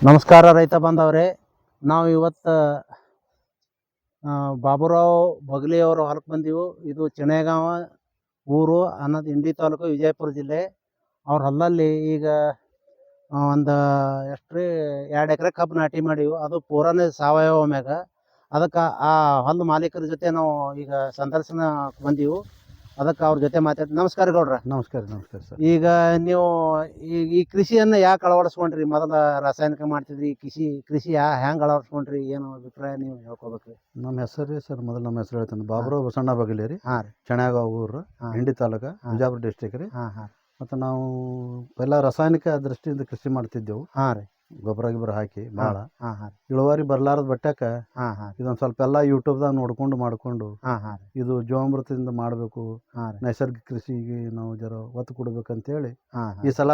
ನಮಸ್ಕಾರ ರೈತ ಬಾಂಧವರೇ. ನಾವು ಇವತ್ತು ಬಾಬುರಾವ್ ಬಗಲಿ ಅವರ ಹೊಲಕ್ಕೆ ಬಂದೀವು. ಇದು ಚಿಣೇಗಾಂವ ಊರು ಅನ್ನೋದು ಇಂಡಿ ತಾಲೂಕು, ವಿಜಯಪುರ ಜಿಲ್ಲೆ. ಅವ್ರ ಹೊಲದಲ್ಲಿ ಈಗ ಒಂದು ಎಷ್ಟು ರೀ 2 ಎಕರೆ ಕಬ್ಬು ನಾಟಿ ಮಾಡೀವಿ. ಅದು ಪೂರಾನೇ ಸಾವಯವ ಮ್ಯಾಗ. ಅದಕ್ಕೆ ಆ ಹೊಲದ ಮಾಲೀಕರ ಜೊತೆ ನಾವು ಈಗ ಸಂದರ್ಶನ ಬಂದೀವು. ಅದಕ್ಕೆ ಅವ್ರ ಜೊತೆ ಮಾತಾಡ್ತೀವಿ. ನಮಸ್ಕಾರ ಗೌಡ್ರ. ನಮಸ್ಕಾರ ನಮಸ್ಕಾರ ಸರ್. ಈಗ ನೀವು ಈ ಕೃಷಿಯನ್ನು ಯಾಕೆ ಅಳವಡಿಸ್ಕೊಂಡ್ರಿ? ಮೊದಲ ರಾಸಾಯನಿಕ ಮಾಡ್ತಿದ್ರಿ, ಕೃಷಿ ಹೆಂಗೆ ಅಳವಡಿಸ್ಕೊಂಡ್ರಿ? ಏನು ಅಭಿಪ್ರಾಯ ನೀವು ಹೇಳ್ಕೊಬೇಕು. ನಮ್ಮ ಹೆಸರು ರೀ ಸರ್, ಮೊದಲು ನಮ್ಮ ಹೆಸರು ಹೇಳ್ತೇನೆ. ಬಾಬುರಾವ್ ಬಸಣ್ಣ ಬಗಲಿ ರೀ. ಹಾಂ ರೀ. ಚಣಗಾಂವ ಊರು, ಇಂಡಿ ತಾಲೂಕು, ಬಿಜಾಪುರ ಡಿಸ್ಟಿಕ್ ರೀ. ಹಾಂ ಹಾಂ. ಮತ್ತು ನಾವು ಎಲ್ಲ ರಾಸಾಯನಿಕ ದೃಷ್ಟಿಯಿಂದ ಕೃಷಿ ಮಾಡ್ತಿದ್ದೆವು. ಹಾಂ ರೀ. ಗೊಬ್ಬರ ಹಾಕಿ ಭಾಳ ಹಾಂ ಹಾಂ. ಇಳುವರಿ ಬರ್ಲಾರದ ಬಟ್ಟಕ್ಕೆ ಹಾಂ ಹಾಂ. ಇದೊಂದು ಸ್ವಲ್ಪ ಎಲ್ಲ ಯೂಟ್ಯೂಬ್ದಾಗ ನೋಡ್ಕೊಂಡು ಮಾಡಿಕೊಂಡು ಹಾಂ ಹಾಂ. ಇದು ಜೀವಾಮೃತದಿಂದ ಮಾಡಬೇಕು, ಹಾಂ ರೀ. ನೈಸರ್ಗಿಕ ಕೃಷಿಗೆ ನಾವು ಜರ ಒತ್ತು ಕೊಡ್ಬೇಕಂತೇಳಿ ಹಾಂ ಈ ಸಲ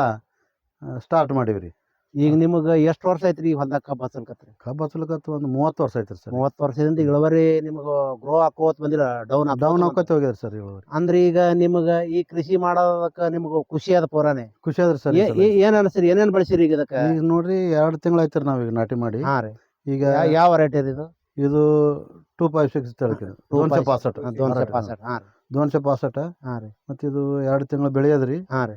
ಸ್ಟಾರ್ಟ್ ಮಾಡೀವಿ ರೀ. ಈಗ ನಿಮಗೆ ಎಷ್ಟು ವರ್ಷ ಐತ್ರಿ ಈ ಹೊಲ್ದಾಗ ಕಬ್ಬು ಹಚ್ಚಲ್ಕತ್ರಿ? ಕಬ್ಬು ಹಚ್ಚಲಿಕತ್ತು ಒಂದು 30 ವರ್ಷ ಐತ್ರಿ ಸರ್. 30 ವರ್ಷದಿಂದ ಇಳುವರಿ ನಿಮಗೆ ಗ್ರೋ ಹಾಕೋತ್ ಬಂದಿಲ್ಲ, ಡೌನ್ ಹಾಕೋತ ಹೋಗ್ಯದ ಸರ್ ಇಳುವರಿ. ಅಂದ್ರೆ ಈಗ ನಿಮಗೆ ಈ ಕೃಷಿ ಮಾಡೋದಕ್ಕೆ ನಿಮಗೆ ಖುಷಿ ಅದ ಪೂರಾನೆ? ಖುಷಿ ಅದ್ರಿ ಸರ್. ಏನ್ ಅನಿಸ್ರಿ? ಏನೇನ್ ಬೆಳೆಸಿರಿ ಈಗ ಇದಕ್ಕೆ? ಈಗ ನೋಡ್ರಿ 2 ತಿಂಗಳು ಆಯ್ತು ನಾವೀಗ ನಾಟಿ ಮಾಡಿ. ಹಾಂ ರೀ. ಈಗ ಯಾವ ವೆರೈಟಿ ಇದು? ಇದು 256 ತಳಕಿದು 265. 265. ಹಾಂ ರೀ. 265. ಹಾಂ ರೀ. ಮತ್ತು ಇದು 2 ತಿಂಗಳು ಬೆಳೆಯದ್ರಿ. ಹಾಂ ರೀ.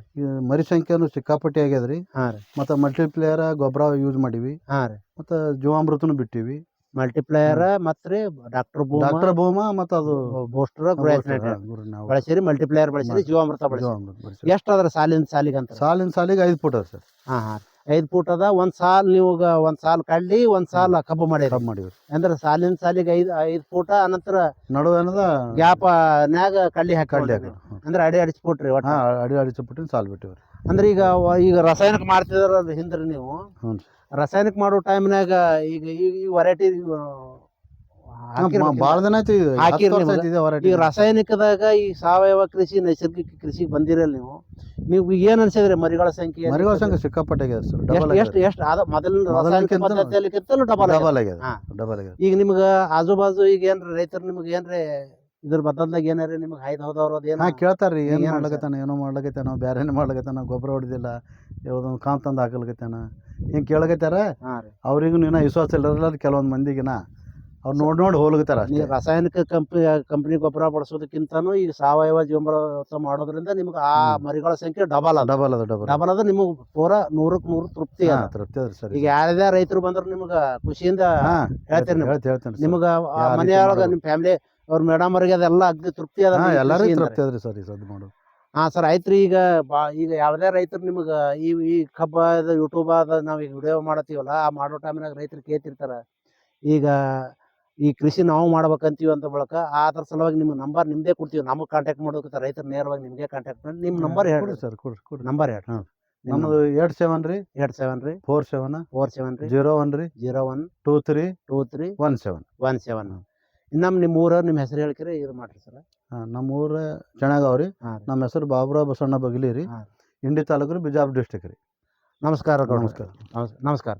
ಮರಿ ಸಂಖ್ಯೆನೂ ಸಿಕ್ಕಾಪಟ್ಟಿ ಆಗ್ಯದ್ರಿ. ಹಾಂ ರೀ. ಮತ್ತು ಮಲ್ಟಿಪ್ಲೇಯರ್ ಗೊಬ್ಬರ ಯೂಸ್ ಮಾಡೀವಿ. ಹಾಂ ರೀ. ಮತ್ತು ಜೀವಾಮೃತನೂ ಬಿಟ್ಟಿವಿ. ಮಲ್ಟಿಪ್ಲೇಯರ್ ಮತ್ತು ಡಾಕ್ಟರ್ ಭೂಮ ಮತ್ತು ಅದು ಬೂಸ್ಟರ್ ಬಳಸಿರಿ, ಮಲ್ಟಿಪ್ಲೇಯರ್ ಬಳಸಿರಿ, ಜೀವಾಮೃತ ಬಳಸಿರಿ. ಎಷ್ಟು ಅದ್ರ ಸಾಲಿನ ಸಾಲಿಗೆ ಅಂತ? ಸಾಲಿಗೆ 5 ಫೂಟ್ ಅದ ಸರ್. ಹಾಂ ಹಾಂ. 5 ಫೂಟ್ ಅದ. ಒಂದು ಸಾಲ್ ನೀವು ಒಂದು ಸಾಲ್ ಕಡ್ಲಿ ಒಂದು ಸಾಲ್ ಕಬ್ಬು ಮಾಡಿವ್ರಿ. ಅಂದ್ರೆ ಸಾಲಿನ ಸಾಲಿಗೆ 5 ಫೂಟ, ಅನಂತರ ನಡುವೆ ಏನದ ಗ್ಯಾಪ್ ನ್ಯಾಗ ಕಡ್ಲಿ ಹಾಕಿ ಅಂದ್ರೆ ಅಡಿ ಅಡಿಸ್ಬಿಟ್ರಿ. ಹಾಂ, ಅಡಿ ಅಡಿಸ್ಬಿಟ್ಟು ಸಾಲ್ ಬಿಟ್ಟಿವ್ರಿ. ಅಂದ್ರೆ ಈಗ ರಾಸಾಯನಿಕ ಮಾಡ್ತಿದ್ರ ಹಿಂದ್ರಿ ನೀವು. ಹ್ಞೂ. ರಾಸಾಯನಿಕ ಮಾಡೋ ಟೈಮ್ನಾಗ ಈಗ ಈ ವೆರೈಟಿ ಭಾಳ ದಿನ ಆಯ್ತು ಈಗ ರಾಸಾಯನಿಕದಾಗ ಈ ಸಾವಯವ ಕೃಷಿ, ನೈಸರ್ಗಿಕ ಕೃಷಿ ಬಂದಿರಲ್ಲ ನೀವು ಏನ್ ಅನ್ಸಿದ್ರಿ? ಮರಿಗಳ ಸಂಖ್ಯೆ ಸಿಕ್ಕಾಪಟ್ಟೆ ಆಗ್ಯದ ಸರ್. ಎಷ್ಟು ಮೊದಲಿನ ರಾಸಾಯನಿಕ ಪದ್ಧತಿಯಲ್ಲಿಕ್ಕಿಂತಲೂ ಡಬಲ್ ಆಗ್ಯದ. ಈಗ ನಿಮ್ಗೆ ಆಜು ಬಾಜು ಈಗ ಏನ್ರಿ ರೈತರು ನಿಮ್ಗೆ ಏನ್ರಿ ಇದ್ರ ಬದಲ್ದಾಗ ಏನಾರಿ ನಿಮ್ಗೆ ಹೌದವ್ರದ್ದು ಏನ ಕೇಳ್ತಾರ್ರಿ? ಏನು ಮಾಡ್ಲಕತ್ತಾನ, ಏನೋ ಮಾಡ್ಲಕತ್ತಾನ, ಬೇರೆನೇ ಮಾಡ್ಲಕತ್ತಾನ, ಗೊಬ್ಬರ ಹೊಡೆದಿಲ್ಲ, ಯಾವುದೊಂದು ಕಾಮ್ ತಂದು ಹಾಕಲ್ಕತ್ತಾನ, ಹಿಂಗೆ ಕೇಳಕತ್ತಾರ. ಅವ್ರಿಗೂ ಇನ್ನೂ ವಿಶ್ವಾಸ ಇಲ್ಲರಲ್ಲ ಕೆಲವೊಂದು ಮಂದಿಗಿನ. ಅವ್ರು ನೋಡಿ ಹೋಗ್ಲಕತ್ತಾರ. ರಾಸಾಯನಿಕ ಕಂಪ್ನಿ ಗೊಬ್ಬರ ಬಳಸೋದಕ್ಕಿಂತನೂ ಈಗ ಸಾವಯವ ಜೀವಾಮೃತ ಮಾಡೋದ್ರಿಂದ ನಿಮ್ಗೆ ಆ ಮರಿಗಳ ಸಂಖ್ಯೆ ಡಬಲ್ ಅದ. ನಿಮಗೆ ಪೂರಾ 100ಕ್ಕೆ 100 ತೃಪ್ತಿ ಅದ ಸರ್. ಈಗ ಯಾರ್ಯಾರ ರೈತರು ಬಂದ್ರೆ ನಿಮ್ಗೆ ಖುಷಿಯಿಂದ ಹೇಳ್ತೇನೆ. ನಿಮ್ಗೆ ಮನೆಯೊಳಗ ನಿಮ್ಮ ಫ್ಯಾಮಿಲಿ ಅವ್ರ ಮೇಡಮ್ ಅವ್ರಿಗೆ ಅದೆಲ್ಲ ಅಗ್ದಿ ತೃಪ್ತಿ ಅದ, ಎಲ್ಲರಿಗೂ ತೃಪ್ತಿ ಅದ್ರಿ ಸರ್ ಈ ಸದ್ದು ಮಾಡು. ಹಾಂ ಸರ್. ಆಯ್ತ್ರಿ. ಈಗ ಯಾವುದೇ ರೈತರು ನಿಮ್ಗೆ ಈ ಕಬ್ಬ ಯೂಟ್ಯೂಬ್ ಅದ ನಾವು ಈಗ ವಿಡಿಯೋ ಮಾಡತ್ತೀವಲ್ಲ, ಆ ಮಾಡೋ ಟೈಮ್ನಾಗ ರೈತರು ಕೇಳ್ತಿರ್ತಾರ, ಈಗ ಈ ಕೃಷಿ ನಾವು ಮಾಡ್ಬೇಕಂತೀವಿ ಅಂತ ಬಳಕ ಅದ್ರ ಸಲುವಾಗಿ ನಿಮ್ಮ ನಂಬರ್ ನಿಮ್ದೇ ಕೊಡ್ತೀವಿ. ನಮಗೆ ಕಾಂಟ್ಯಾಕ್ಟ್ ಮಾಡೋದಕ್ಕೆ ರೈತರು ನೇರವಾಗಿ ನಿಮ್ಗೆ ಕಾಂಟ್ಯಾಕ್ಟ್ ಮಾಡಿ ನಿಮ್ಮ ನಂಬರ್ ಹೇಳಿ ಸರ್. ನಂಬರ್ ಹೇಳಿ. ನಮ್ಮದು 87 ರೀ 47 47 01 ರೀ 23 17. ಇನ್ನೊಮ್ಮೆ ನಿಮ್ಮ ಊರ ನಿಮ್ಮ ಹೆಸರು ಹೇಳ್ಕಿರಿ ಇದು ಮಾಡ್ರಿ ಸರ್. ನಮ್ಮ ಊರು ಚಣಗಾಂವ ರೀ. ನಮ್ಮ ಹೆಸರು ಬಾಬುರಾವ್ ಬಸಣ್ಣ ಬಗಲಿ ರೀ, ಇಂಡಿ ತಾಲೂಕು ರೀ, ಬಿಜಾಪುರ ಡಿಸ್ಟಿಕ್ ರೀ. ನಮಸ್ಕಾರ. ನಮಸ್ಕಾರ.